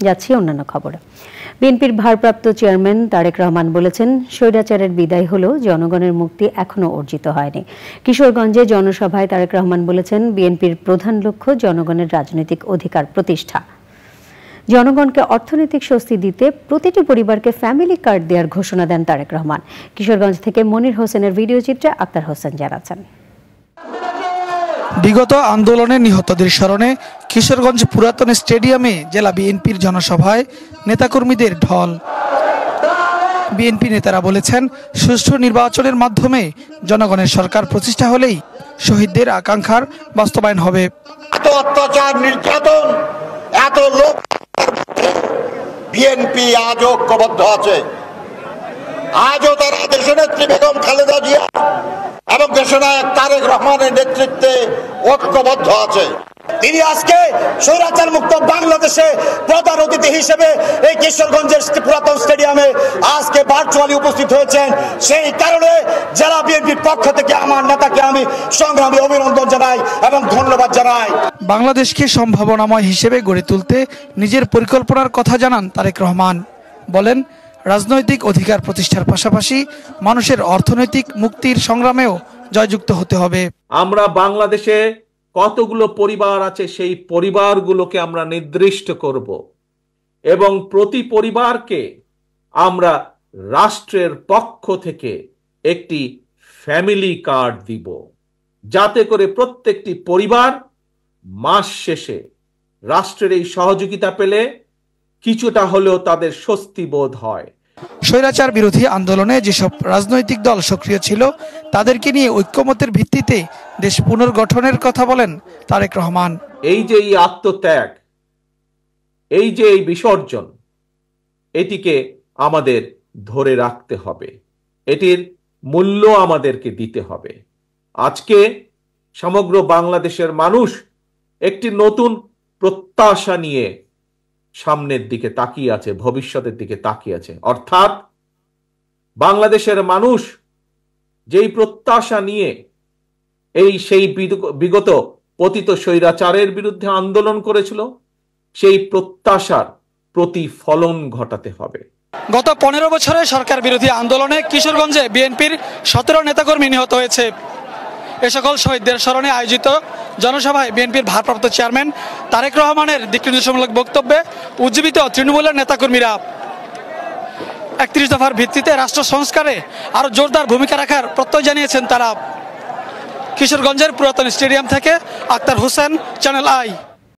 যাচ্ছি অন্যান্য খবরে। বিএনপির ভারপ্রাপ্ত চেয়ারম্যান তারেক রহমান বলেছেন, স্বৈরাচারের বিদায় হলেও জনগণের মুক্তি এখনো অর্জিত হয়নি। কিশোরগঞ্জে জনসভায় তারেক রহমান বলেছেন, বিএনপির প্রধান লক্ষ্য জনগণের রাজনৈতিক অধিকার প্রতিষ্ঠা। জনগণকে অর্থনৈতিক স্বস্তি দিতে প্রতিটি পরিবারকে ফ্যামিলি কার্ড দেওয়ার ঘোষণা দেন তারেক রহমান। কিশোরগঞ্জ থেকে মনির হোসেনের ভিডিও চিত্রে আক্তার হোসেন জানাচ্ছেন। বিগত আন্দোলনে নিহতদের স্মরণে কিশোরগঞ্জ পুরাতন স্টেডিয়ামে জেলা বিএনপির জনসভায় নেতাকর্মীদের ঢল। বিএনপি নেতারা বলেছেন, সুষ্ঠু নির্বাচনের মাধ্যমে জনগণের সরকার প্রতিষ্ঠা হলেই শহীদদের আকাঙ্ক্ষার বাস্তবায়ন হবে। এত অত্যাচার, নির্যাতন, এত লোক বিএনপি আজও ঐক্যবদ্ধ আছে। আজও তারা দেশনেত্রী বেগম খালেদা জিয়া এবং দেশনায়ক তারেক রহমানের নেতৃত্বে ঐক্যবদ্ধ আছে। তিনি আজকে স্বৈরাচার মুক্ত বাংলাদেশে প্রধান অতিথি হিসেবে এই কিশোরগঞ্জের পুরাতন স্টেডিয়ামে আজকে ভার্চুয়ালি উপস্থিত হয়েছেন। সেই কারণে জেলা বিএনপির পক্ষ থেকে আমার নেতাকে আমি সংগ্রামী অভিনন্দন জানাই এবং ধন্যবাদ জানাই। বাংলাদেশকে সম্ভাবনাময় হিসেবে গড়ে তুলতে নিজের পরিকল্পনার কথা জানান তারেক রহমান। বলেন, রাজনৈতিক অধিকার প্রতিষ্ঠার পাশাপাশি মানুষের অর্থনৈতিক মুক্তির সংগ্রামেও জয়যুক্ত হতে হবে। আমরা বাংলাদেশে কতগুলো পরিবার আছে, সেই পরিবারগুলোকে আমরা নির্দিষ্ট করব এবং প্রতি পরিবারকে আমরা রাষ্ট্রের পক্ষ থেকে একটি ফ্যামিলি কার্ড দিব, যাতে করে প্রত্যেকটি পরিবার মাস শেষে রাষ্ট্রের এই সহযোগিতা পেলে কিছুটা হলেও তাদের স্বস্তি বোধ হয়। স্বৈরাচার বিরোধী আন্দোলনে যেসব রাজনৈতিক দল সক্রিয় ছিল তাদেরকে নিয়ে ঐক্যমতের ভিত্তিতে দেশ পুনর্গঠনের কথা বলেন তারেক রহমান। এই যে এই আত্মত্যাগ, এই যে এই বিসর্জন, এটিকে আমাদের ধরে রাখতে হবে, এটির মূল্য আমাদেরকে দিতে হবে। আজকে সমগ্র বাংলাদেশের মানুষ একটি নতুন প্রত্যাশা নিয়ে সামনের দিকে তাকিয়ে আছে, ভবিষ্যতের দিকে তাকিয়ে আছে। অর্থাৎ বাংলাদেশের মানুষ যেই প্রত্যাশা নিয়ে সেই বিগত পতিত স্বৈরাচারের বিরুদ্ধে আন্দোলন করেছিল, সেই প্রত্যাশার প্রতিফলন ঘটাতে হবে। গত 15 বছরে সরকার বিরোধী আন্দোলনে কিশোরগঞ্জে বিএনপির 17 নেতাকর্মী নিহত হয়েছে। এ সকল শহীদদের স্মরণে আয়োজিত জনসভায় বিএনপির ভারপ্রাপ্ত চেয়ারম্যান তারেক রহমানের দিকনির্দেশমূলক বক্তব্যে উজ্জীবিত তৃণমূলের নেতাকর্মীরা 31 দফার ভিত্তিতে রাষ্ট্র সংস্কারে আরো জোরদার ভূমিকা রাখার প্রত্যয় জানিয়েছেন তারা। কিশোরগঞ্জের পুরাতন স্টেডিয়াম থেকে আক্তার হোসেন, চ্যানেল আই।